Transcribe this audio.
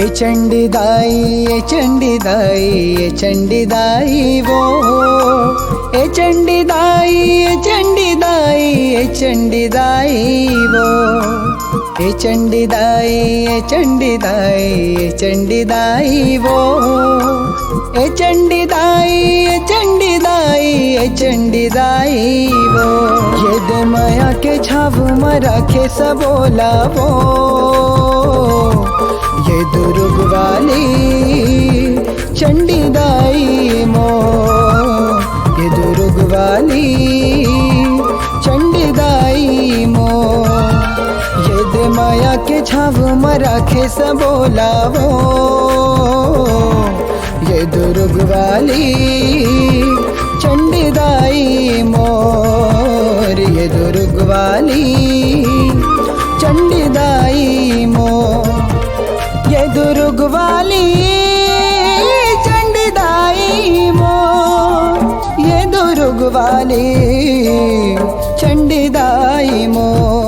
चंडी दाई, ये चंडी दाई, ये चंडी दाई वो। ए चंडी दाई, ये चंडी दाई, ये चंडी दाई वो। ए चंडी दाई, ये चंडी दाई, ये चंडी दाई वो। ए चंडी दाई, ये चंडी दाई, ये चंडी दाई वो। ये दे माया के छाव मराखे सबोला वो। ये दुर्ग वाली चंडी दाई मो। ये दुर्ग वाली चंडी दाई मो। ये दे माया के छाव मराखे सबोला वो। ये दुर्ग वाली चंडी दाई मोर। ये दुर्ग वाली चंडी दाई मोर। ये दुर्ग वाली चंडी दाई मोर। ये दुर्ग वाली चंडी दाई मोर।